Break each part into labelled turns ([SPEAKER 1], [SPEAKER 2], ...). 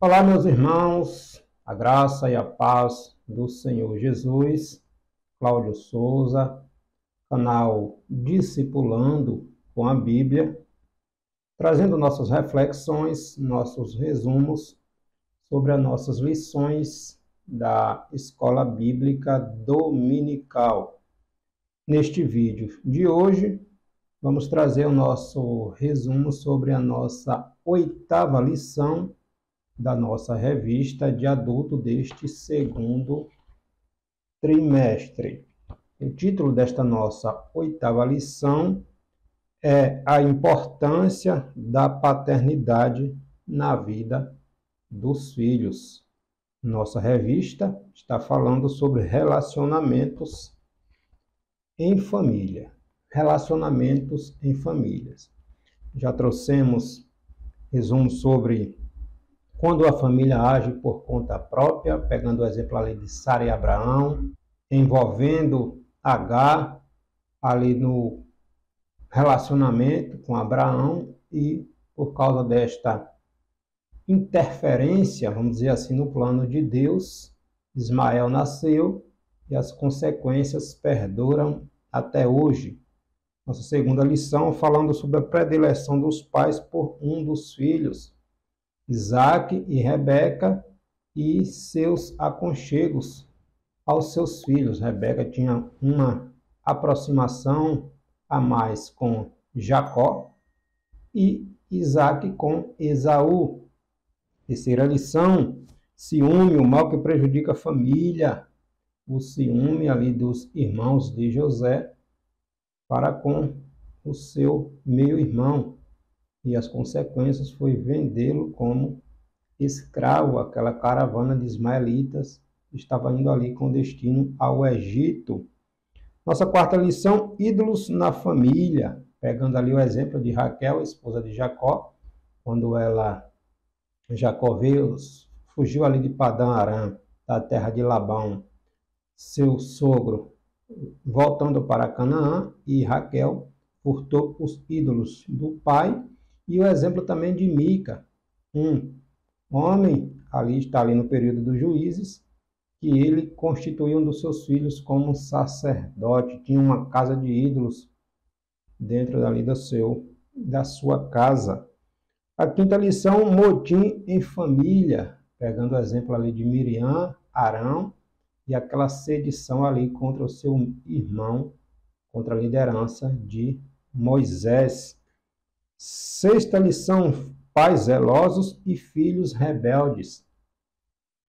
[SPEAKER 1] Olá, meus irmãos, a graça e a paz do Senhor Jesus. Cláudio Souza, canal Discipulando com a Bíblia, trazendo nossas reflexões, nossos resumos sobre as nossas lições da Escola Bíblica Dominical. Neste vídeo de hoje, vamos trazer o nosso resumo sobre a nossa 8ª lição da nossa revista de adulto deste segundo trimestre. O título desta nossa 8ª lição é a importância da paternidade na vida dos filhos. Nossa revista está falando sobre relacionamentos em família. Relacionamentos em famílias. Já trouxemos resumo sobre quando a família age por conta própria, pegando o exemplo ali de Sara e Abraão, envolvendo Agar ali no relacionamento com Abraão e por causa desta interferência, vamos dizer assim, no plano de Deus, Ismael nasceu e as consequências perduram até hoje. Nossa segunda lição falando sobre a predileção dos pais por um dos filhos, Isaac e Rebeca, e seus aconchegos aos seus filhos. Rebeca tinha uma aproximação a mais com Jacó e Isaac com Esaú. Terceira lição, ciúme, o mal que prejudica a família. O ciúme ali dos irmãos de José para com o seu meio-irmão. E as consequências foi vendê-lo como escravo. Aquela caravana de ismaelitas estava indo ali com destino ao Egito. Nossa quarta lição, ídolos na família. Pegando ali o exemplo de Raquel, esposa de Jacó, quando Jacó fugiu ali de Padã Arã, da terra de Labão, seu sogro, voltando para Canaã, e Raquel furtou os ídolos do pai. E o exemplo também de Mica, um homem, está ali no período dos juízes, que ele constituiu um dos seus filhos como sacerdote, tinha uma casa de ídolos dentro dali da sua casa. A quinta lição, motim em família, pegando o exemplo ali de Miriam, Arão, e aquela sedição ali contra o seu irmão, contra a liderança de Moisés. Sexta lição, pais zelosos e filhos rebeldes.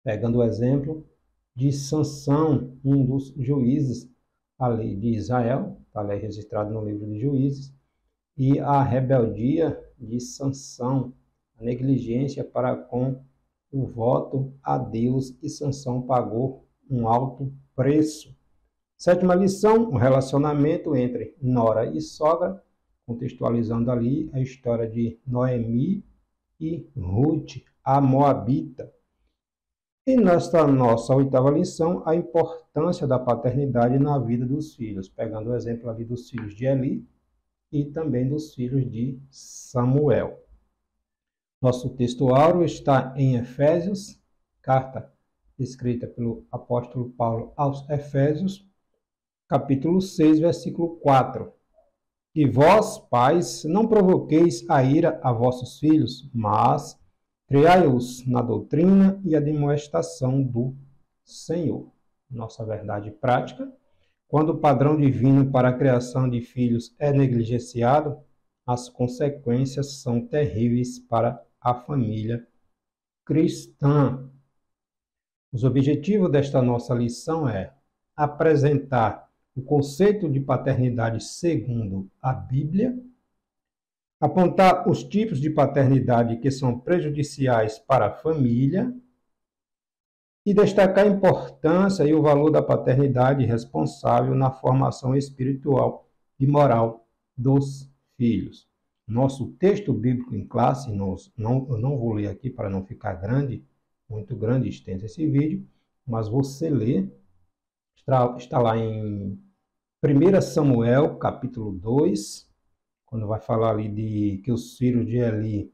[SPEAKER 1] Pegando o exemplo de Sansão, um dos juízes ali de Israel, está ali registrado no livro de Juízes, e a rebeldia de Sansão, a negligência para com o voto a Deus, e Sansão pagou um alto preço. Sétima lição, o relacionamento entre nora e sogra, contextualizando ali a história de Noemi e Ruth, a Moabita. E nesta nossa 8ª lição, a importância da paternidade na vida dos filhos, pegando o exemplo ali dos filhos de Eli e também dos filhos de Samuel. Nosso texto áureo está em Efésios, carta escrita pelo apóstolo Paulo aos Efésios, capítulo 6, versículo 4. E vós, pais, não provoqueis a ira a vossos filhos, mas criai-os na doutrina e admoestação do Senhor. Nossa verdade prática. Quando o padrão divino para a criação de filhos é negligenciado, as consequências são terríveis para a família cristã. Os objetivos desta nossa lição é apresentar o conceito de paternidade segundo a Bíblia, apontar os tipos de paternidade que são prejudiciais para a família e destacar a importância e o valor da paternidade responsável na formação espiritual e moral dos filhos. Nosso texto bíblico em classe, eu não vou ler aqui para não ficar grande, muito grande e extenso esse vídeo, mas você lê, está lá em 1 Samuel, capítulo 2, quando vai falar ali de que os filhos de Eli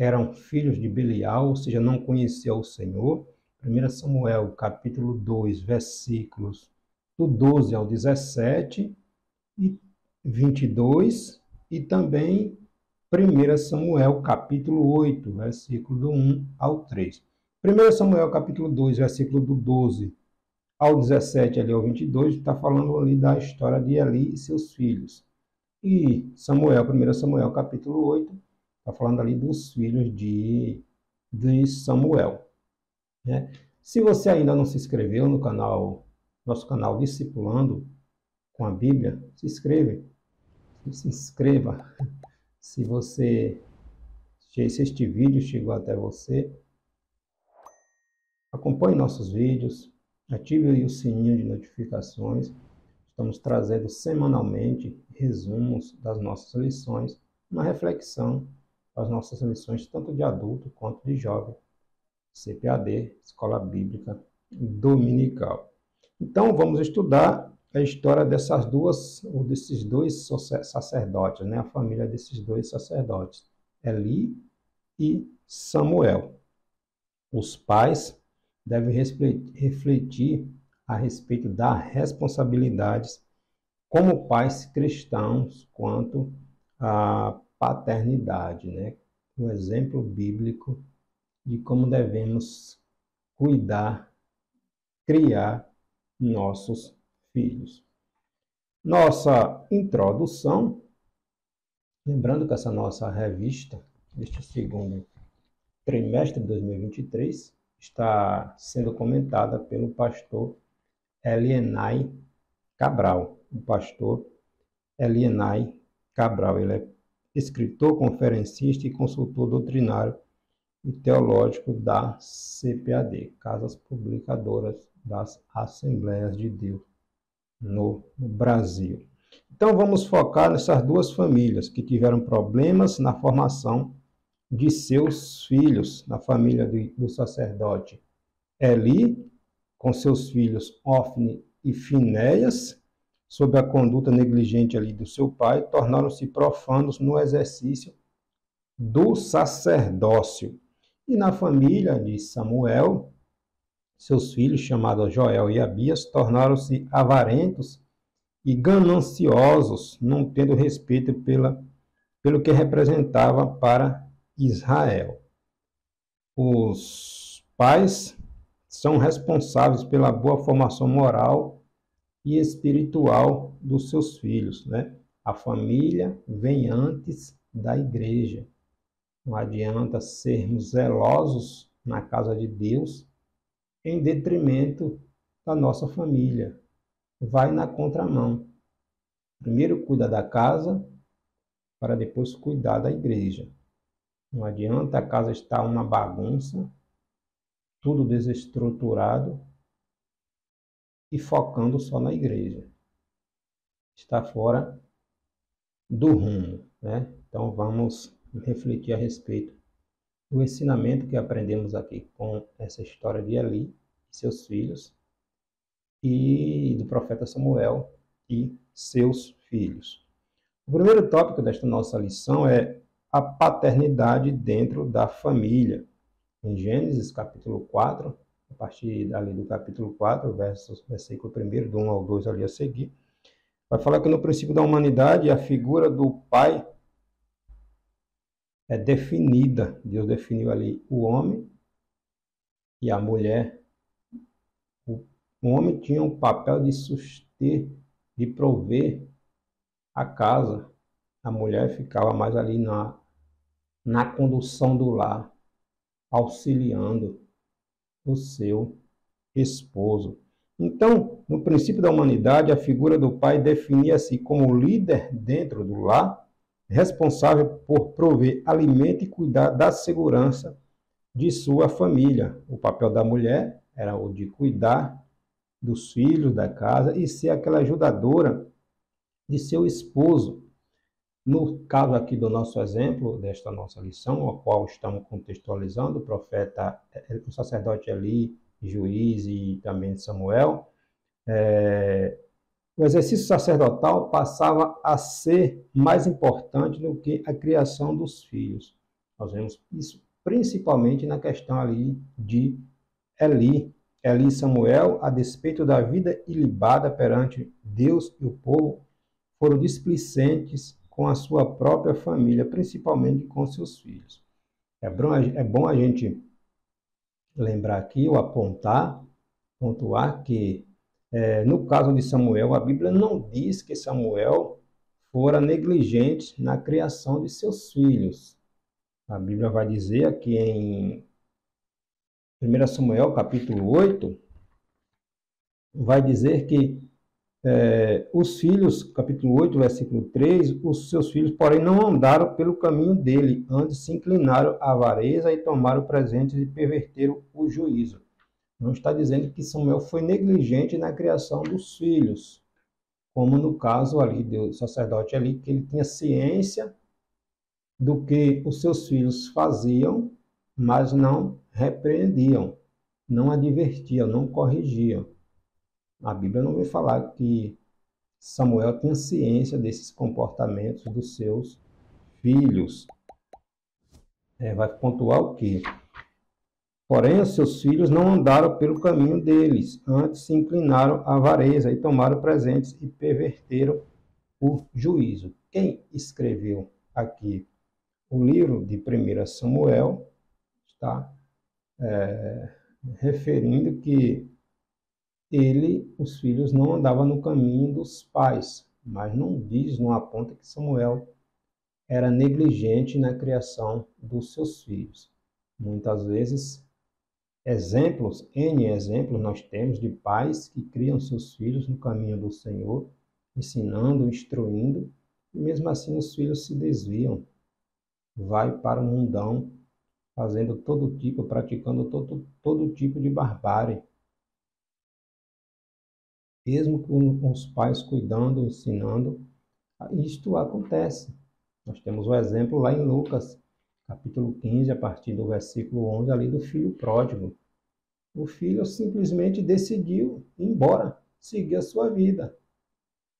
[SPEAKER 1] eram filhos de Belial, ou seja, não conheciam o Senhor. 1 Samuel, capítulo 2, versículos do 12 ao 17 e 22, e também 1 Samuel, capítulo 8, versículo do 1 ao 3. 1 Samuel, capítulo 2, versículo do 12 ao 17 ali ao 22, está falando ali da história de Eli e seus filhos. E Samuel, 1 Samuel, capítulo 8, está falando ali dos filhos de Samuel, né? Se você ainda não se inscreveu no canal, nosso canal Discipulando com a Bíblia, se inscreva. Se este vídeo chegou até você, acompanhe nossos vídeos, ative aí o sininho de notificações. Estamos trazendo semanalmente resumos das nossas lições, uma reflexão das nossas lições, tanto de adulto quanto de jovem, CPAD, Escola Bíblica Dominical. Então, vamos estudar a história desses dois sacerdotes, né? A família desses dois sacerdotes, Eli e Samuel. Os pais devem refletir a respeito das responsabilidades como pais cristãos quanto à paternidade, né? Um exemplo bíblico de como devemos cuidar, criar nossos filhos. Nossa introdução, lembrando que essa nossa revista, este segundo trimestre de 2023, está sendo comentada pelo pastor Elienay Cabral. O pastor Elienay Cabral, ele é escritor, conferencista e consultor doutrinário e teológico da CPAD, Casas Publicadoras das Assembleias de Deus no Brasil. Então vamos focar nessas duas famílias que tiveram problemas na formação de seus filhos, na família do sacerdote Eli, com seus filhos Ofni e Finéias, sob a conduta negligente ali do seu pai, tornaram-se profanos no exercício do sacerdócio. E na família de Samuel, seus filhos, chamados Joel e Abias, tornaram-se avarentos e gananciosos, não tendo respeito pelo que representava para Israel. Os pais são responsáveis pela boa formação moral e espiritual dos seus filhos, né? A família vem antes da igreja. Não adianta sermos zelosos na casa de Deus em detrimento da nossa família. Vai na contramão. Primeiro cuida da casa para depois cuidar da igreja. Não adianta a casa estar uma bagunça, tudo desestruturado e focando só na igreja. Está fora do rumo, né? Então vamos refletir a respeito do ensinamento que aprendemos aqui com essa história de Eli e seus filhos e do profeta Samuel e seus filhos. O primeiro tópico desta nossa lição é a paternidade dentro da família. Em Gênesis, capítulo 4, a partir ali do capítulo 4, versículo 1, do 1 ao 2 ali a seguir, vai falar que no princípio da humanidade a figura do pai é definida. Deus definiu ali o homem e a mulher. O homem tinha um papel de suster, de prover a casa. A mulher ficava mais ali na condução do lar, auxiliando o seu esposo. Então, no princípio da humanidade, a figura do pai definia-se como líder dentro do lar, responsável por prover alimento e cuidar da segurança de sua família. O papel da mulher era o de cuidar dos filhos da casa e ser aquela ajudadora de seu esposo. No caso aqui do nosso exemplo, desta nossa lição, a qual estamos contextualizando, o sacerdote Eli, juiz e também Samuel, o exercício sacerdotal passava a ser mais importante do que a criação dos filhos. Nós vemos isso principalmente na questão ali de Eli. Eli e Samuel, a despeito da vida ilibada perante Deus e o povo, foram displicentes com a sua própria família, principalmente com seus filhos. É bom a gente lembrar aqui ou apontar, pontuar que, no caso de Samuel, a Bíblia não diz que Samuel fora negligente na criação de seus filhos. A Bíblia vai dizer aqui em 1 Samuel, capítulo 8, vai dizer que os filhos, capítulo 8, versículo 3, os seus filhos, porém, não andaram pelo caminho dele, antes se inclinaram à avareza e tomaram presentes e perverteram o juízo. Não está dizendo que Samuel foi negligente na criação dos filhos, como no caso ali do sacerdote ali, que ele tinha ciência do que os seus filhos faziam, mas não repreendiam, não advertiam, não corrigiam. A Bíblia não vai falar que Samuel tinha ciência desses comportamentos dos seus filhos. Vai pontuar o quê? Porém, os seus filhos não andaram pelo caminho deles, antes se inclinaram à avareza e tomaram presentes e perverteram o juízo. Quem escreveu aqui o livro de 1 Samuel está referindo que os filhos não andavam no caminho dos pais, mas não diz, não aponta que Samuel era negligente na criação dos seus filhos. Muitas vezes, N exemplos nós temos de pais que criam seus filhos no caminho do Senhor, ensinando, instruindo, e mesmo assim os filhos se desviam, vai para o mundão, fazendo praticando todo tipo de barbárie. Mesmo com os pais cuidando, ensinando, isto acontece. Nós temos o exemplo lá em Lucas, capítulo 15, a partir do versículo 11, ali do filho pródigo. O filho simplesmente decidiu ir embora, seguir a sua vida.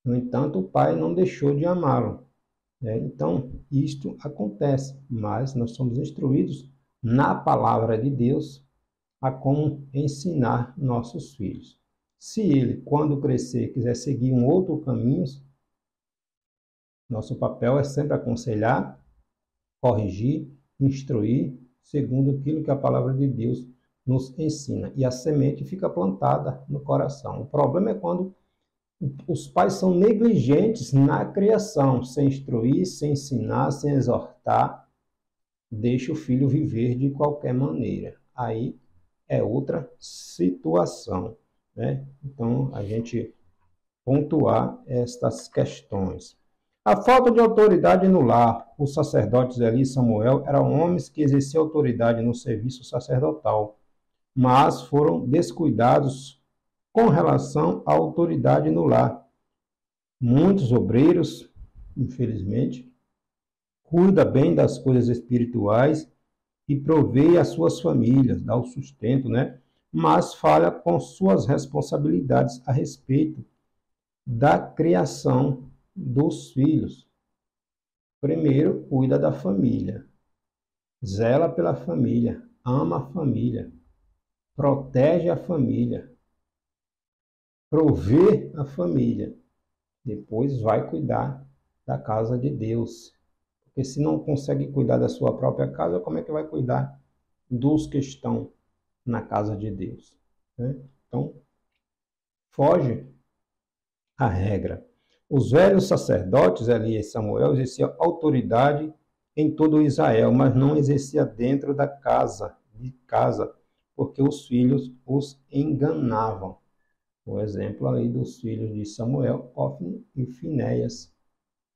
[SPEAKER 1] No entanto, o pai não deixou de amá-lo. Então, isto acontece, mas nós somos instruídos na palavra de Deus a como ensinar nossos filhos. Se ele, quando crescer, quiser seguir um outro caminho, nosso papel é sempre aconselhar, corrigir, instruir, segundo aquilo que a palavra de Deus nos ensina. E a semente fica plantada no coração. O problema é quando os pais são negligentes na criação, sem instruir, sem ensinar, sem exortar, deixa o filho viver de qualquer maneira. Aí é outra situação. Então, a gente pontuar estas questões. A falta de autoridade no lar. Os sacerdotes Eli e Samuel eram homens que exerciam autoridade no serviço sacerdotal, mas foram descuidados com relação à autoridade no lar. Muitos obreiros, infelizmente, cuidam bem das coisas espirituais e provê às suas famílias, dá o sustento, mas falha com suas responsabilidades a respeito da criação dos filhos. Primeiro, cuida da família, zela pela família, ama a família, protege a família, provê a família. Depois vai cuidar da casa de Deus. Porque se não consegue cuidar da sua própria casa, como é que vai cuidar dos que estão na casa de Deus? Então, foge a regra. Os velhos sacerdotes, Eli e Samuel, exerciam autoridade em todo Israel, mas não exercia dentro de casa, porque os filhos os enganavam. O exemplo ali dos filhos de Samuel, Ofni e Finéias,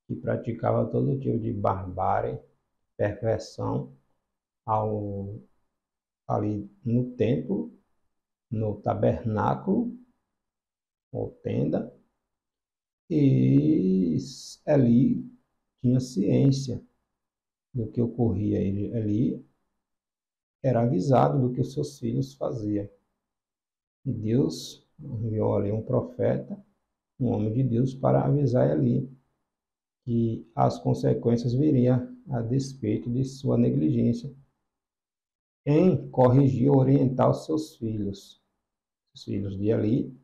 [SPEAKER 1] que praticava todo tipo de barbárie, perversão ali no templo, no tabernáculo, ou tenda, e Eli tinha ciência do que ocorria. Eli era avisado do que os seus filhos faziam. E Deus enviou ali um profeta, um homem de Deus, para avisar Eli que as consequências viriam a despeito de sua negligência em corrigir e orientar os seus filhos. Os filhos de Eli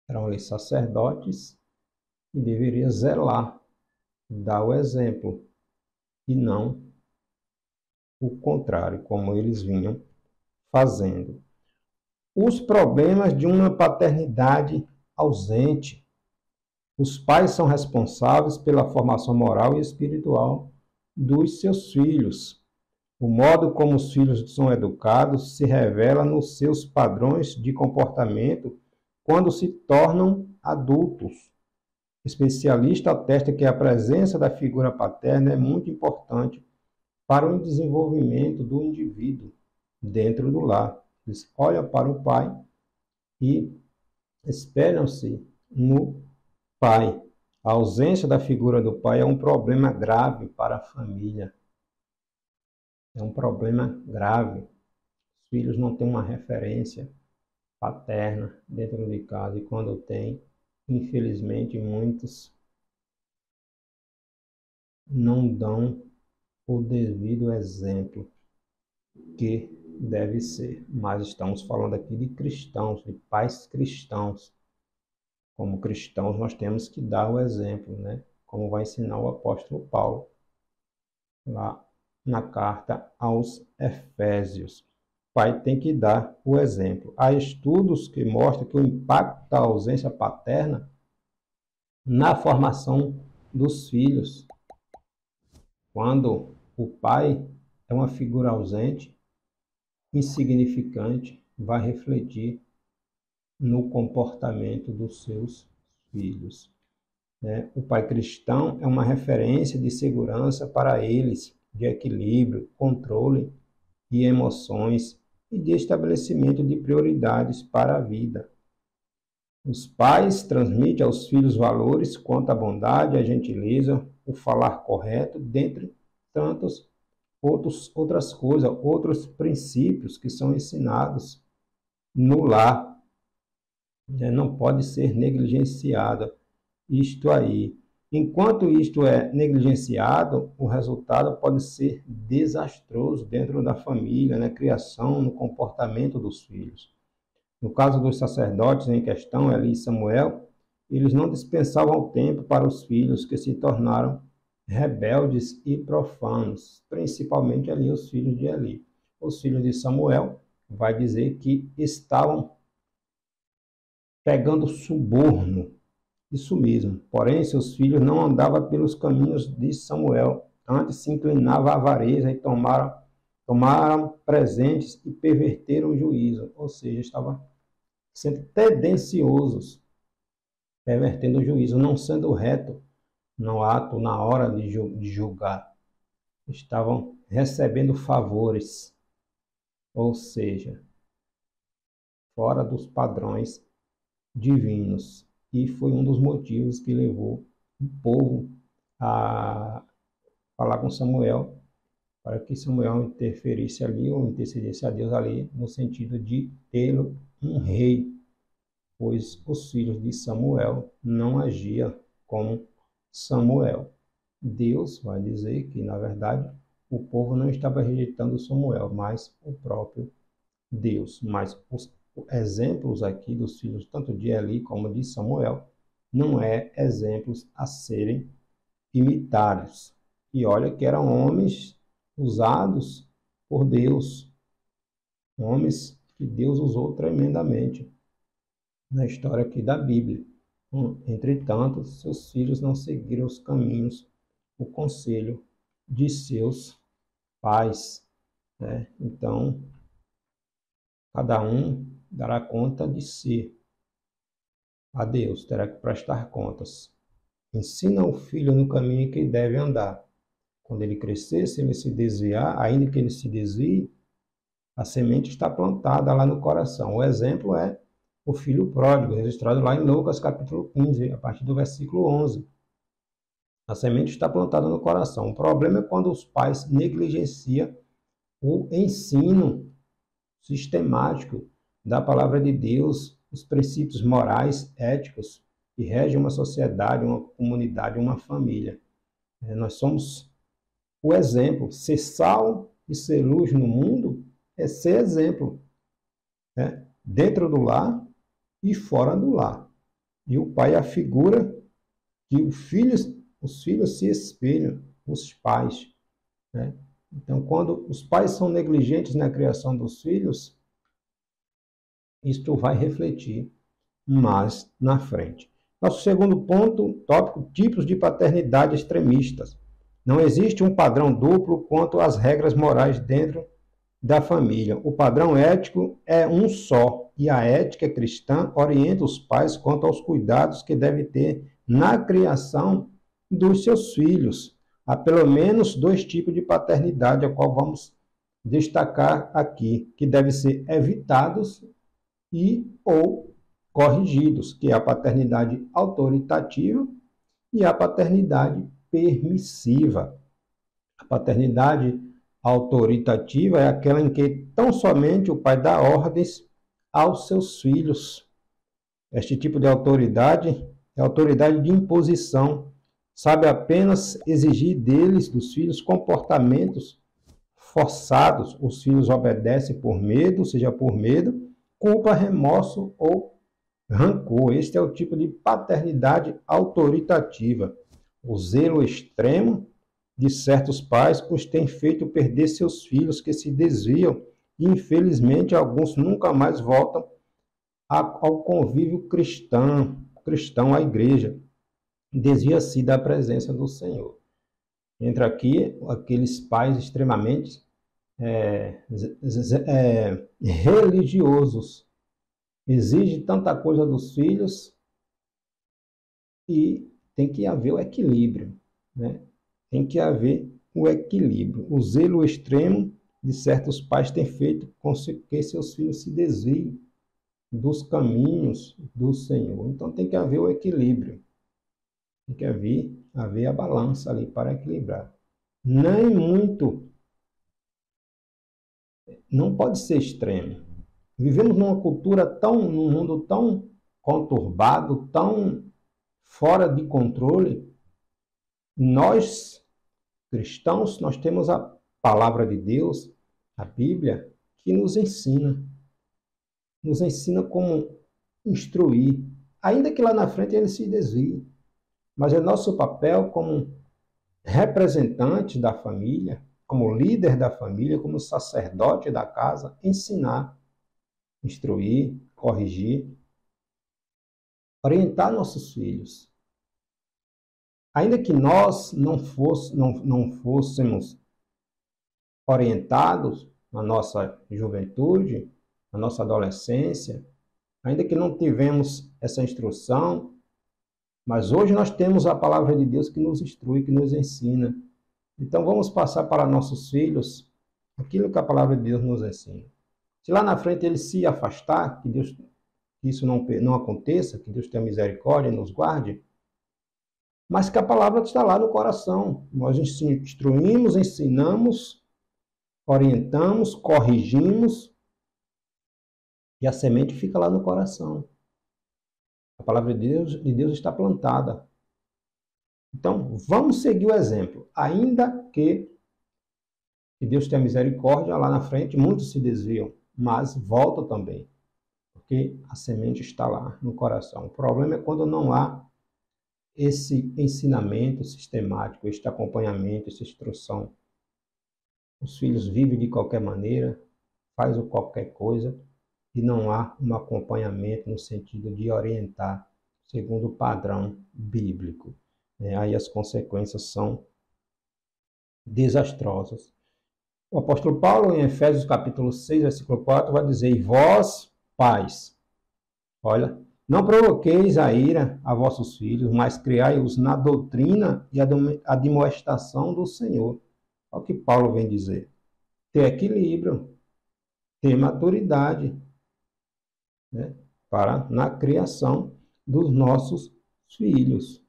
[SPEAKER 1] eram ali sacerdotes e deveriam zelar, dar o exemplo, e não o contrário, como eles vinham fazendo. Os problemas de uma paternidade ausente. Os pais são responsáveis pela formação moral e espiritual dos seus filhos. O modo como os filhos são educados se revela nos seus padrões de comportamento quando se tornam adultos. O especialista atesta que a presença da figura paterna é muito importante para o desenvolvimento do indivíduo dentro do lar. Eles olham para o pai e espelham-se no pai. A ausência da figura do pai é um problema grave para a família. É um problema grave. Os filhos não têm uma referência paterna dentro de casa e quando tem, infelizmente, muitos não dão o devido exemplo que deve ser. Mas estamos falando aqui de cristãos, de pais cristãos. Como cristãos, nós temos que dar o exemplo, né? Como vai ensinar o apóstolo Paulo lá na carta aos Efésios. O pai tem que dar o exemplo. Há estudos que mostram que o impacto da ausência paterna na formação dos filhos. Quando o pai é uma figura ausente, insignificante, vai refletir no comportamento dos seus filhos. O pai cristão é uma referência de segurança para eles, de equilíbrio, controle de emoções e de estabelecimento de prioridades para a vida. Os pais transmitem aos filhos valores quanto à bondade, a gentileza, o falar correto, dentre tantas outras coisas, outros princípios que são ensinados no lar. Não pode ser negligenciado isto aí. Enquanto isto é negligenciado, o resultado pode ser desastroso dentro da família, na criação, no comportamento dos filhos. No caso dos sacerdotes em questão, Eli e Samuel, eles não dispensavam tempo para os filhos que se tornaram rebeldes e profanos, principalmente ali os filhos de Eli. Os filhos de Samuel, vai dizer que estavam pegando suborno. Isso mesmo. Porém, seus filhos não andavam pelos caminhos de Samuel. Antes se inclinava à avareza e tomaram presentes e perverteram o juízo. Ou seja, estavam sendo tendenciosos, pervertendo o juízo, não sendo reto no ato, na hora de julgar. Estavam recebendo favores. Ou seja, fora dos padrões divinos. E foi um dos motivos que levou o povo a falar com Samuel, para que Samuel interferisse ali, ou intercedesse a Deus ali, no sentido de tê-lo um rei, pois os filhos de Samuel não agiam como Samuel. Deus vai dizer que, na verdade, o povo não estava rejeitando Samuel, mas o próprio Deus. Mas os exemplos aqui dos filhos, tanto de Eli como de Samuel, não é exemplos a serem imitados. E olha que eram homens usados por Deus, homens que Deus usou tremendamente na história aqui da Bíblia. Entretanto, seus filhos não seguiram os caminhos, o conselho de seus pais, né? Então, cada um dará conta de si. A Deus terá que prestar contas. Ensina o filho no caminho que deve andar. Quando ele crescer, se ele se desviar, ainda que ele se desvie, a semente está plantada lá no coração. O exemplo é o filho pródigo, registrado lá em Lucas capítulo 15, a partir do versículo 11. A semente está plantada no coração. O problema é quando os pais negligenciam o ensino sistemático da palavra de Deus, os princípios morais, éticos, que regem uma sociedade, uma comunidade, uma família. Nós somos o exemplo. Ser sal e ser luz no mundo é ser exemplo, né? Dentro do lar e fora do lar. E o pai é a figura que os filhos se espelham, os pais, né? Então, quando os pais são negligentes na criação dos filhos, isto vai refletir mais na frente. Nosso segundo ponto, tópico, tipos de paternidade extremistas. Não existe um padrão duplo quanto às regras morais dentro da família. O padrão ético é um só, e a ética cristã orienta os pais quanto aos cuidados que devem ter na criação dos seus filhos. Há pelo menos dois tipos de paternidade, a qual vamos destacar aqui, que devem ser evitados e ou corrigidos, que é a paternidade autoritativa e a paternidade permissiva. A paternidade autoritativa é aquela em que tão somente o pai dá ordens aos seus filhos. Este tipo de autoridade é autoridade de imposição, sabe apenas exigir deles, dos filhos, comportamentos forçados. Os filhos obedecem por medo, seja por medo, culpa, remorso ou rancor. Este é o tipo de paternidade autoritativa. O zelo extremo de certos pais os tem feito perder seus filhos, que se desviam, e infelizmente alguns nunca mais voltam ao convívio cristão, à igreja. Desvia-se da presença do Senhor. Entra aqui aqueles pais extremamente religiosos. Exige tanta coisa dos filhos e tem que haver o equilíbrio, né? Tem que haver o equilíbrio. O zelo extremo de certos pais tem feito com que seus filhos se desviem dos caminhos do Senhor. Então tem que haver o equilíbrio. Tem que haver a balança ali para equilibrar. Nem muito, não pode ser extremo. Vivemos numa cultura num mundo tão conturbado, tão fora de controle. Nós, cristãos, nós temos a palavra de Deus, a Bíblia, que nos ensina como instruir, ainda que lá na frente ele se desvie. Mas é nosso papel como representante da família, como líder da família, como sacerdote da casa, ensinar, instruir, corrigir, orientar nossos filhos. Ainda que nós não fôssemos orientados na nossa juventude, na nossa adolescência, ainda que não tivemos essa instrução, mas hoje nós temos a palavra de Deus que nos instrui, que nos ensina. Então vamos passar para nossos filhos aquilo que a palavra de Deus nos ensina. Se lá na frente ele se afastar, que isso não aconteça, que Deus tenha misericórdia e nos guarde, mas que a palavra está lá no coração. Nós instruímos, ensinamos, orientamos, corrigimos, e a semente fica lá no coração. A palavra de Deus está plantada. Então, vamos seguir o exemplo. Ainda que Deus tenha misericórdia, lá na frente muitos se desviam, mas voltam também, porque a semente está lá no coração. O problema é quando não há esse ensinamento sistemático, este acompanhamento, essa instrução. Os filhos vivem de qualquer maneira, fazem qualquer coisa, e não há um acompanhamento no sentido de orientar segundo o padrão bíblico. Aí as consequências são desastrosas. O apóstolo Paulo, em Efésios capítulo 6, versículo 4, vai dizer: "E vós, pais, olha, não provoqueis a ira a vossos filhos, mas criai-os na doutrina e admoestação do Senhor." Olha o que Paulo vem dizer. Ter equilíbrio, ter maturidade, né, na criação dos nossos filhos.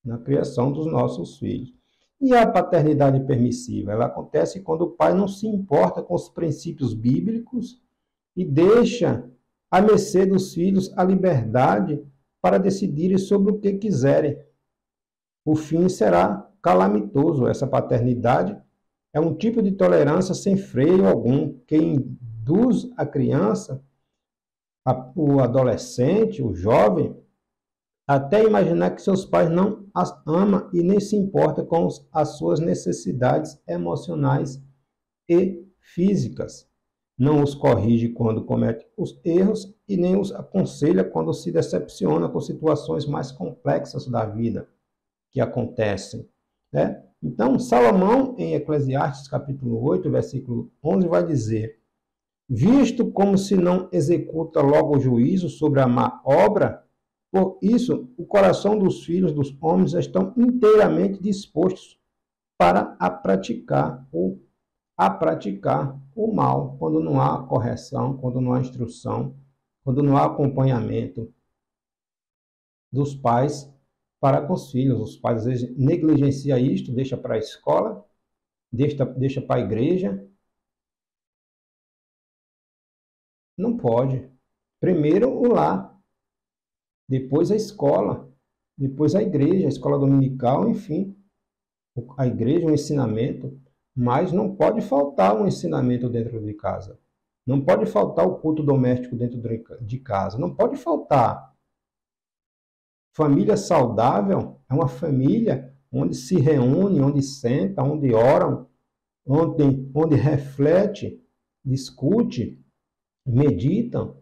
[SPEAKER 1] Na criação dos nossos filhos. E a paternidade permissiva? Ela acontece quando o pai não se importa com os princípios bíblicos e deixa à mercê dos filhos a liberdade para decidirem sobre o que quiserem. o fim será calamitoso. Essa paternidade é um tipo de tolerância sem freio algum, que induz a criança, o adolescente, o jovem, até imaginar que seus pais não as amam e nem se importa com as suas necessidades emocionais e físicas. Não os corrige quando comete os erros e nem os aconselha quando se decepciona com situações mais complexas da vida que acontecem, né? Então, Salomão, em Eclesiastes, capítulo 8, versículo 11, vai dizer: visto como se não executa logo o juízo sobre a má obra, por isso o coração dos filhos dos homens estão inteiramente dispostos para praticar o mal, quando não há correção, quando não há instrução, quando não há acompanhamento dos pais para com os filhos. Os pais às vezes negligenciam isto, deixa para a escola, deixa para a igreja. Não pode. Primeiro o lar, depois a escola, depois a igreja, a escola dominical, enfim, a igreja, o ensinamento, mas não pode faltar um ensinamento dentro de casa. Não pode faltar o culto doméstico dentro de casa. Não pode faltar. Família saudável é uma família onde se reúne, onde senta, onde oram, onde reflete, discute, meditam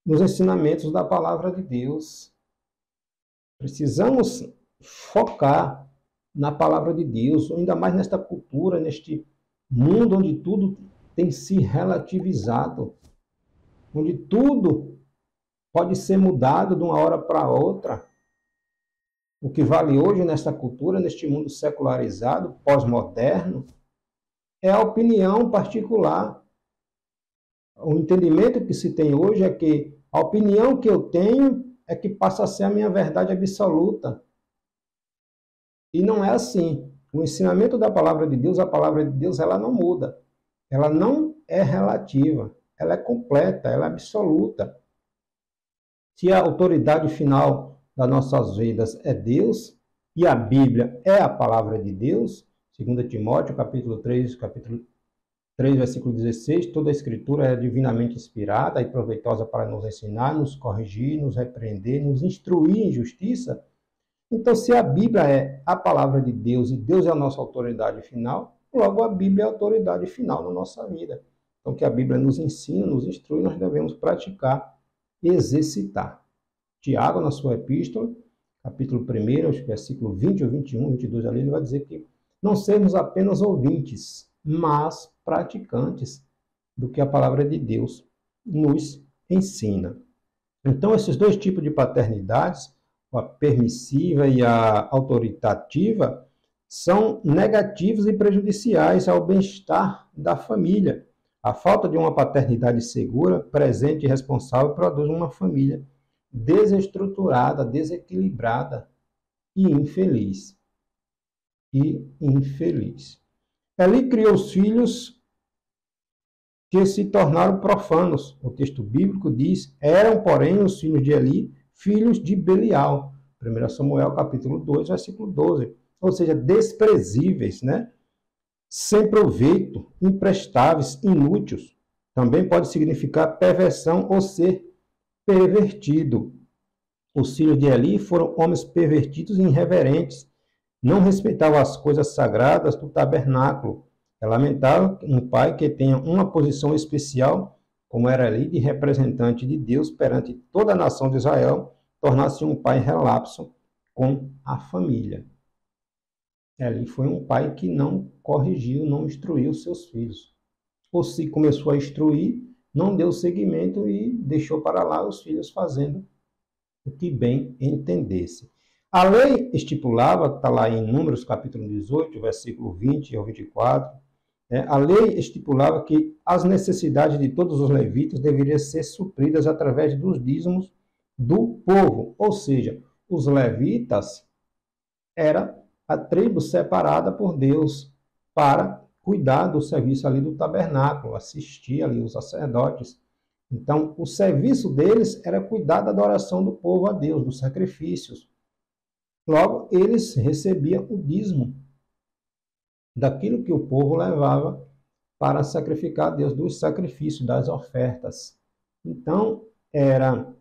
[SPEAKER 1] nos ensinamentos da palavra de Deus. Precisamos focar na palavra de Deus, ainda mais nesta cultura, neste mundo onde tudo tem se relativizado, onde tudo pode ser mudado de uma hora para outra. O que vale hoje nesta cultura, neste mundo secularizado, pós-moderno, é a opinião particular. O entendimento que se tem hoje é que a opinião que eu tenho é que passa a ser a minha verdade absoluta. E não é assim. O ensinamento da palavra de Deus, a palavra de Deus, ela não muda. Ela não é relativa. Ela é completa, ela é absoluta. Se a autoridade final das nossas vidas é Deus, e a Bíblia é a palavra de Deus, 2 Timóteo, capítulo 3, versículo 16, toda a escritura é divinamente inspirada e proveitosa para nos ensinar, nos corrigir, nos repreender, nos instruir em justiça. Então, se a Bíblia é a palavra de Deus e Deus é a nossa autoridade final, logo a Bíblia é a autoridade final na nossa vida. Então, que a Bíblia nos ensina, nos instrui, nós devemos praticar e exercitar. Tiago, na sua epístola, capítulo 1, versículo 20 ou 21, 22 ali, ele vai dizer que não sermos apenas ouvintes, mas praticantes do que a palavra de Deus nos ensina. Então, esses dois tipos de paternidades, a permissiva e a autoritativa, são negativos e prejudiciais ao bem-estar da família. A falta de uma paternidade segura, presente e responsável produz uma família desestruturada, desequilibrada e infeliz. Eli criou os filhos que se tornaram profanos. O texto bíblico diz: eram, porém, os filhos de Eli filhos de Belial. 1 Samuel, capítulo 2, versículo 12. Ou seja, desprezíveis, né? Sem proveito, imprestáveis, inúteis. Também pode significar perversão ou ser pervertido. Os filhos de Eli foram homens pervertidos e irreverentes. Não respeitavam as coisas sagradas do tabernáculo. É lamentável um pai que tenha uma posição especial, como era Eli, de representante de Deus perante toda a nação de Israel, tornasse um pai relapso com a família. Eli foi um pai que não corrigiu, não instruiu seus filhos. Ou se começou a instruir, não deu seguimento e deixou para lá os filhos fazendo o que bem entendesse. A lei estipulava, está lá em Números capítulo 18, versículo 20 ao 24, a lei estipulava que as necessidades de todos os levitas deveriam ser supridas através dos dízimos do povo. Ou seja, os levitas era a tribo separada por Deus para cuidar do serviço ali do tabernáculo, assistir ali os sacerdotes. Então, o serviço deles era cuidar da adoração do povo a Deus, dos sacrifícios. Logo, eles recebiam o dízimo daquilo que o povo levava para sacrificar a Deus, dos sacrifícios, das ofertas. Então, eram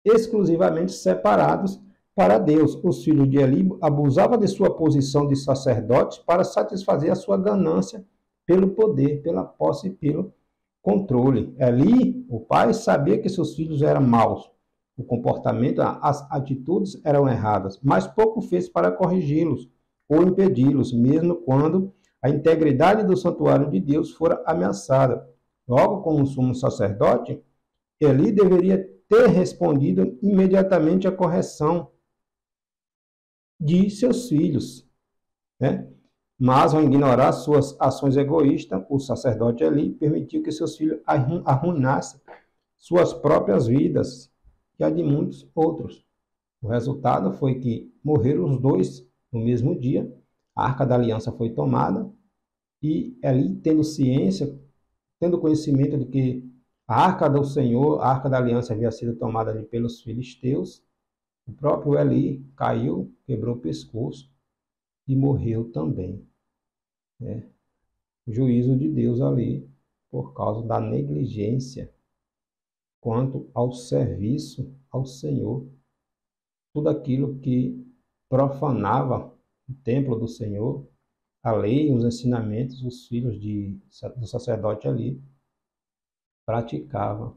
[SPEAKER 1] exclusivamente separados para Deus. Os filhos de Eli abusavam de sua posição de sacerdotes para satisfazer a sua ganância pelo poder, pela posse e pelo controle. Eli, o pai, sabia que seus filhos eram maus. O comportamento, as atitudes eram erradas, mas pouco fez para corrigi-los ou impedi-los, mesmo quando a integridade do santuário de Deus fora ameaçada. Logo, como sumo sacerdote, Eli deveria ter respondido imediatamente à correção de seus filhos, né? Mas, ao ignorar suas ações egoístas, o sacerdote Eli permitiu que seus filhos arruinassem suas próprias vidas e a de muitos outros. O resultado foi que morreram os dois no mesmo dia, a Arca da Aliança foi tomada e Eli, tendo ciência, tendo conhecimento de que a Arca do Senhor, a Arca da Aliança havia sido tomada ali pelos filisteus, o próprio Eli caiu, quebrou o pescoço e morreu também. O juízo de Deus ali, por causa da negligência quanto ao serviço ao Senhor. Tudo aquilo que profanava o templo do Senhor, a lei, os ensinamentos, os filhos do sacerdote ali praticavam.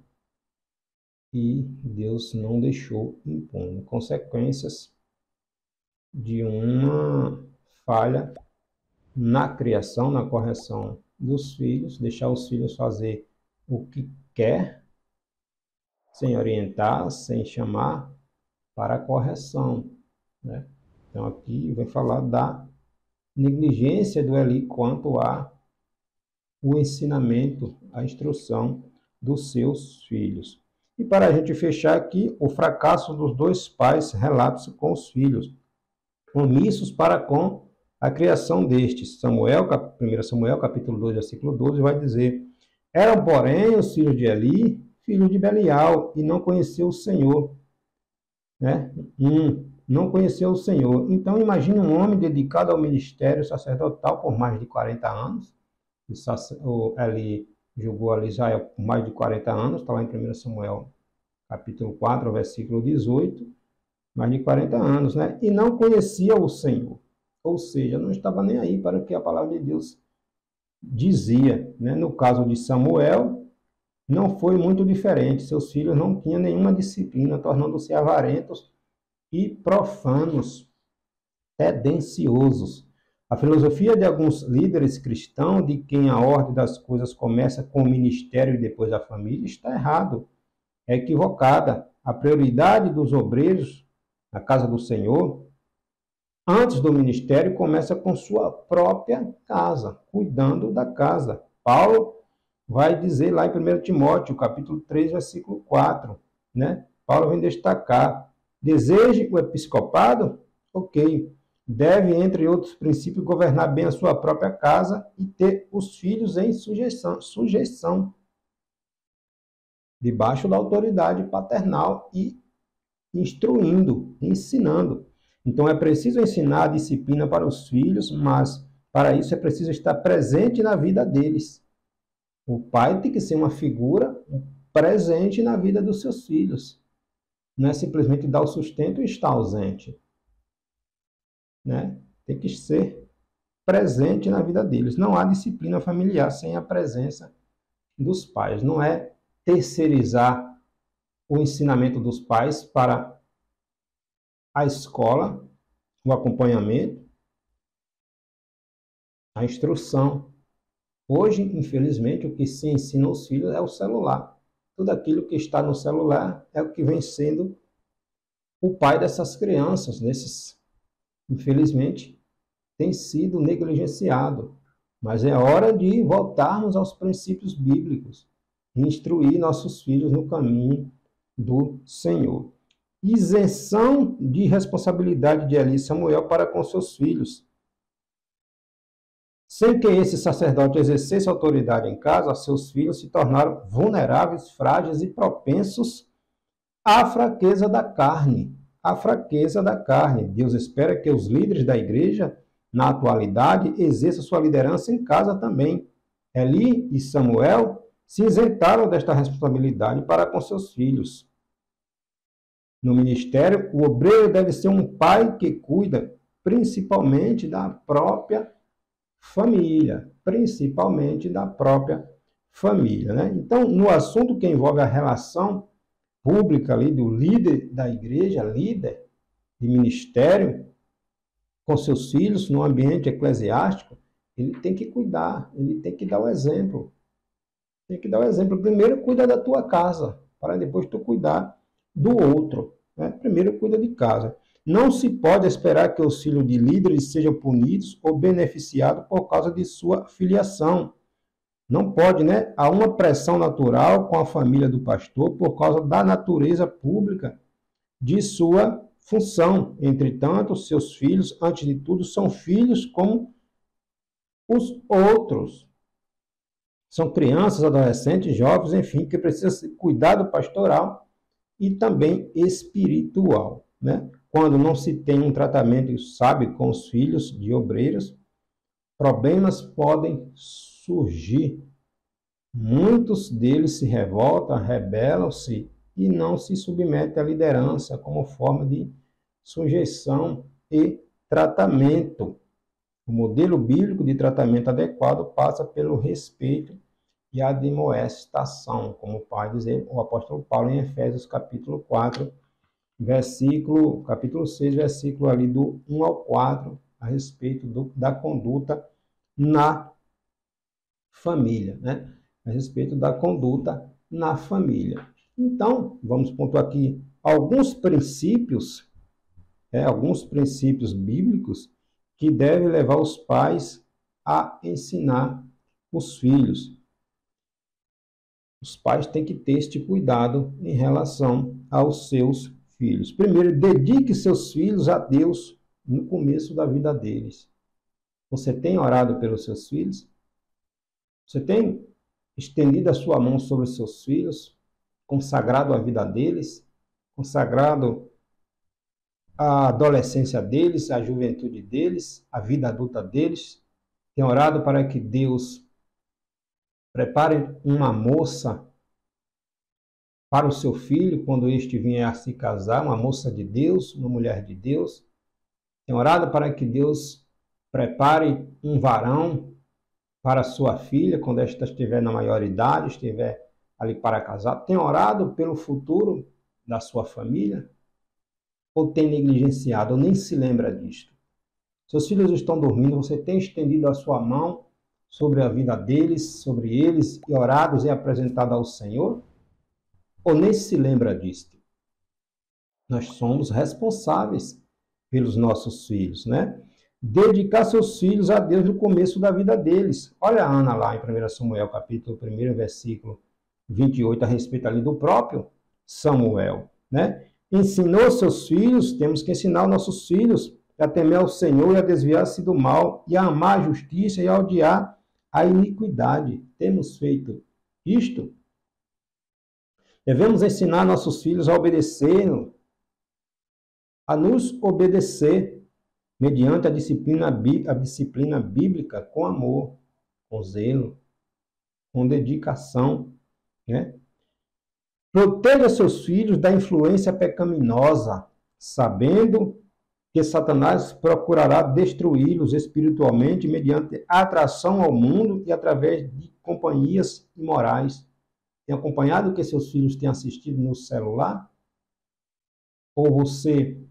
[SPEAKER 1] E Deus não deixou impune. Consequências de uma falha na criação, na correção dos filhos, deixar os filhos fazer o que quer, sem orientar, sem chamar para a correção, né? Então aqui vai falar da negligência do Eli quanto ao ensinamento, a instrução dos seus filhos. E para a gente fechar aqui, o fracasso dos dois pais relata-se com os filhos, omissos para com a criação destes. 1 Samuel, capítulo 2, versículo 12, vai dizer: eram, porém, os filhos de Eli, filhos de Belial, e não conheceu o Senhor. Não conheceu o Senhor. Então, imagine um homem dedicado ao ministério sacerdotal por mais de 40 anos. Eli julgou ali Israel por mais de 40 anos, está lá em 1 Samuel, capítulo 4, versículo 18, mais de 40 anos, né? E não conhecia o Senhor. Ou seja, não estava nem aí para o que a palavra de Deus dizia, né? No caso de Samuel, não foi muito diferente. Seus filhos não tinham nenhuma disciplina, tornando-se avarentos e profanos, tendenciosos. A filosofia de alguns líderes cristãos, de quem a ordem das coisas começa com o ministério e depois a família, está errado, é equivocada. A prioridade dos obreiros na casa do Senhor, antes do ministério, começa com sua própria casa, cuidando da casa. Paulo vai dizer lá em 1 Timóteo, capítulo 3, versículo 4, né? Paulo vem destacar: deseje o episcopado? Ok. Deve, entre outros princípios, governar bem a sua própria casa e ter os filhos em sujeição, debaixo da autoridade paternal e instruindo, ensinando. Então é preciso ensinar a disciplina para os filhos, mas para isso é preciso estar presente na vida deles. O pai tem que ser uma figura presente na vida dos seus filhos. Não é simplesmente dar o sustento e estar ausente, né? Tem que ser presente na vida deles. Não há disciplina familiar sem a presença dos pais. Não é terceirizar o ensinamento dos pais para a escola, o acompanhamento, a instrução. Hoje, infelizmente, o que se ensina aos filhos é o celular. Tudo aquilo que está no celular é o que vem sendo o pai dessas crianças. Infelizmente, tem sido negligenciado. Mas é hora de voltarmos aos princípios bíblicos e instruir nossos filhos no caminho do Senhor. Isenção de responsabilidade de Eli e Samuel para com seus filhos. Sem que esse sacerdote exercesse autoridade em casa, seus filhos se tornaram vulneráveis, frágeis e propensos à fraqueza da carne. a fraqueza da carne. Deus espera que os líderes da igreja, na atualidade, exerçam sua liderança em casa também. Eli e Samuel se isentaram desta responsabilidade para com seus filhos. No ministério, o obreiro deve ser um pai que cuida principalmente da própria família, né? Então, no assunto que envolve a relação pública ali do líder da igreja, líder de ministério, com seus filhos no ambiente eclesiástico, ele tem que cuidar, ele tem que dar o exemplo. Tem que dar o exemplo. Primeiro, cuida da tua casa, para depois tu cuidar do outro, né? Primeiro, cuida de casa. Não se pode esperar que os filhos de líderes sejam punidos ou beneficiados por causa de sua filiação. Não pode, né? Há uma pressão natural com a família do pastor por causa da natureza pública de sua função. Entretanto, seus filhos, antes de tudo, são filhos como os outros. São crianças, adolescentes, jovens, enfim, que precisam ser cuidado pastoral e também espiritual, né? Quando não se tem um tratamento sábio com os filhos de obreiros, problemas podem surgir. Muitos deles se revoltam, rebelam-se e não se submetem à liderança como forma de sujeição e tratamento. O modelo bíblico de tratamento adequado passa pelo respeito e admoestação, como vai dizer o apóstolo Paulo em Efésios capítulo 4, capítulo 6, versículo ali do 1 ao 4, a respeito da conduta na família, né? A respeito da conduta na família. Então, vamos pontuar aqui alguns princípios bíblicos que devem levar os pais a ensinar os filhos. Os pais têm que ter este cuidado em relação aos seus filhos. Primeiro, dedique seus filhos a Deus no começo da vida deles. Você tem orado pelos seus filhos? Você tem estendido a sua mão sobre os seus filhos? Consagrado a vida deles? Consagrado a adolescência deles, a juventude deles, a vida adulta deles? Tem orado para que Deus prepare uma moça para o seu filho, quando este vier a se casar, uma moça de Deus, uma mulher de Deus? Tem orado para que Deus prepare um varão para a sua filha, quando esta estiver na maioridade, estiver ali para casar? Tem orado pelo futuro da sua família? Ou tem negligenciado, ou nem se lembra disto? Seus filhos estão dormindo, você tem estendido a sua mão sobre a vida deles, sobre eles, e orado e apresentado ao Senhor? Ou nem se lembra disto? Nós somos responsáveis pelos nossos filhos, né? Dedicar seus filhos a Deus no começo da vida deles. Olha a Ana lá em 1 Samuel, capítulo 1, versículo 28, a respeito ali do próprio Samuel, né? Ensinou seus filhos, temos que ensinar os nossos filhos a temer ao Senhor e a desviar-se do mal, e a amar a justiça e a odiar a iniquidade. Temos feito isto? Devemos ensinar nossos filhos a obedecer, a nos obedecer, mediante a disciplina bíblica, com amor, com zelo, com dedicação, né? Proteja seus filhos da influência pecaminosa, sabendo que Satanás procurará destruí-los espiritualmente mediante atração ao mundo e através de companhias imorais. Tem acompanhado o que seus filhos têm assistido no celular? Ou você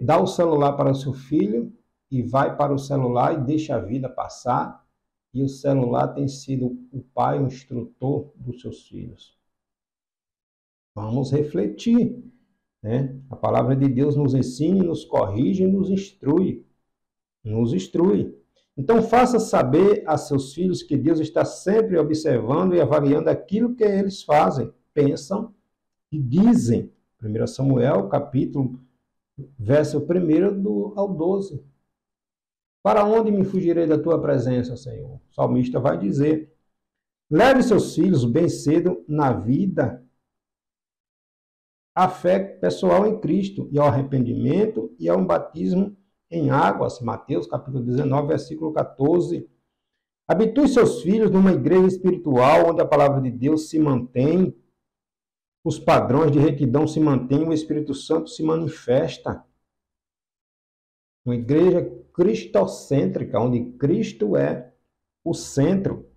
[SPEAKER 1] dá o celular para o seu filho e vai para o celular e deixa a vida passar, e o celular tem sido o pai, o instrutor dos seus filhos? Vamos refletir, né? A palavra de Deus nos ensina, nos corrige e nos instrui. Nos instrui. Então, faça saber a seus filhos que Deus está sempre observando e avaliando aquilo que eles fazem, pensam e dizem. 1 Samuel, capítulo, verso 1 ao 12. Para onde me fugirei da tua presença, Senhor? O salmista vai dizer: leve seus filhos bem cedo na vida à fé pessoal em Cristo e ao arrependimento e ao batismo em águas. Mateus capítulo 19, versículo 14. Habitue seus filhos numa igreja espiritual onde a palavra de Deus se mantém, os padrões de retidão se mantêm, o Espírito Santo se manifesta. Uma igreja cristocêntrica, onde Cristo é o centro.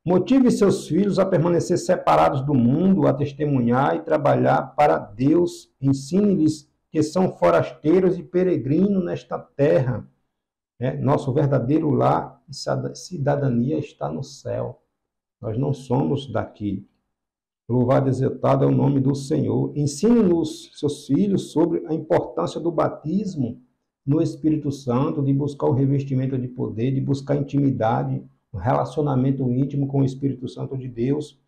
[SPEAKER 1] Motive seus filhos a permanecer separados do mundo, a testemunhar e trabalhar para Deus. Ensine-lhes que são forasteiros e peregrinos nesta terra. Nosso verdadeiro lar e cidadania está no céu. Nós não somos daqui. Louvado e exaltado é o nome do Senhor. Ensine-nos, seus filhos, sobre a importância do batismo no Espírito Santo, de buscar o revestimento de poder, de buscar intimidade, um relacionamento íntimo com o Espírito Santo de Deus.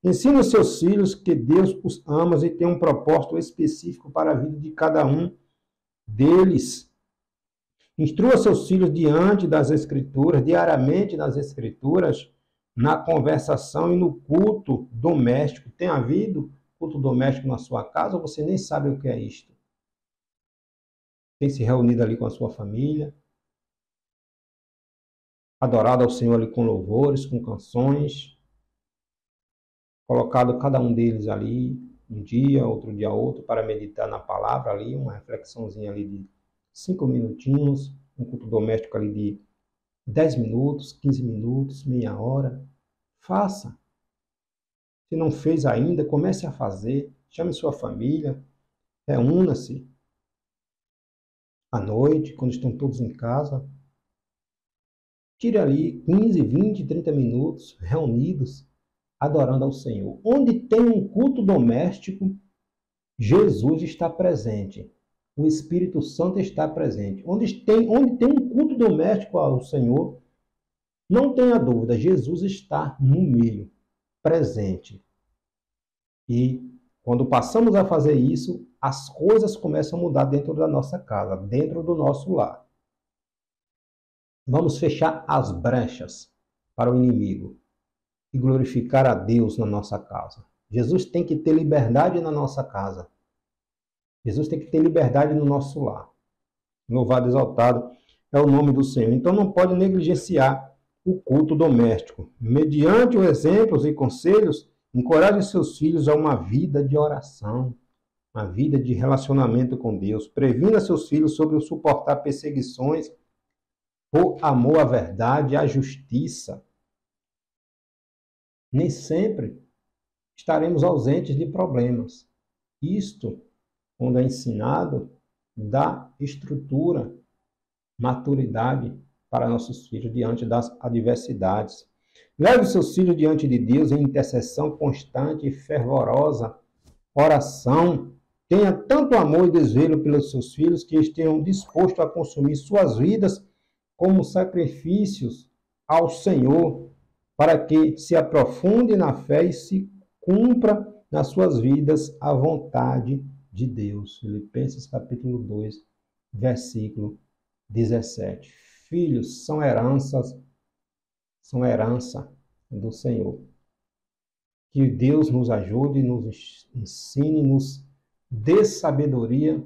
[SPEAKER 1] Ensine os seus filhos que Deus os ama e tem um propósito específico para a vida de cada um deles. Instrua seus filhos diante das Escrituras, diariamente nas Escrituras, na conversação e no culto doméstico. Tem havido culto doméstico na sua casa ou você nem sabe o que é isto? Tem se reunido ali com a sua família, adorado ao Senhor ali com louvores, com canções, colocado cada um deles ali, um dia, outro, para meditar na palavra ali, uma reflexãozinha ali de 5 minutinhos, um culto doméstico ali de 10 minutos, 15 minutos, meia hora. Faça. Se não fez ainda, comece a fazer. Chame sua família, reúna-se à noite, quando estão todos em casa. Tire ali 15, 20, 30 minutos reunidos, adorando ao Senhor. Onde tem um culto doméstico, Jesus está presente. O Espírito Santo está presente. Onde tem um culto doméstico ao Senhor, não tenha dúvida, Jesus está no meio, presente. E quando passamos a fazer isso, as coisas começam a mudar dentro da nossa casa, dentro do nosso lar. Vamos fechar as brechas para o inimigo e glorificar a Deus na nossa casa. Jesus tem que ter liberdade na nossa casa. Jesus tem que ter liberdade no nosso lar. Louvado e exaltado é o nome do Senhor. Então não pode negligenciar o culto doméstico. Mediante os exemplos e conselhos, encoraje seus filhos a uma vida de oração, uma vida de relacionamento com Deus. Previna seus filhos sobre o suportar perseguições por amor à verdade e à justiça. Nem sempre estaremos ausentes de problemas. Isto, quando é ensinado, dá estrutura, maturidade para nossos filhos diante das adversidades. Leve seus filhos diante de Deus em intercessão constante e fervorosa, oração. Tenha tanto amor e desvelo pelos seus filhos que estejam dispostos a consumir suas vidas como sacrifícios ao Senhor, para que se aprofunde na fé e se cumpra nas suas vidas a vontade de Deus. Filipenses capítulo 2, versículo 17. Filhos são herança do Senhor. Que Deus nos ajude, nos ensine, nos dê sabedoria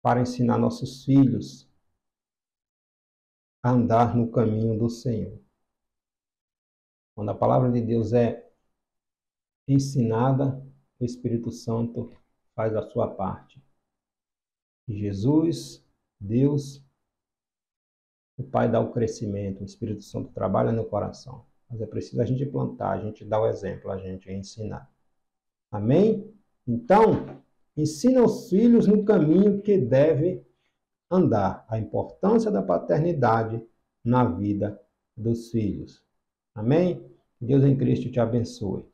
[SPEAKER 1] para ensinar nossos filhos a andar no caminho do Senhor. Quando a palavra de Deus é ensinada, o Espírito Santo faz a sua parte. E Jesus, Deus, o Pai dá o crescimento, o Espírito Santo trabalha no coração. Mas é preciso a gente plantar, a gente dar o exemplo, a gente ensinar. Amém? Então, ensina os filhos no caminho que deve andar. A importância da paternidade na vida dos filhos. Amém? Deus em Cristo te abençoe.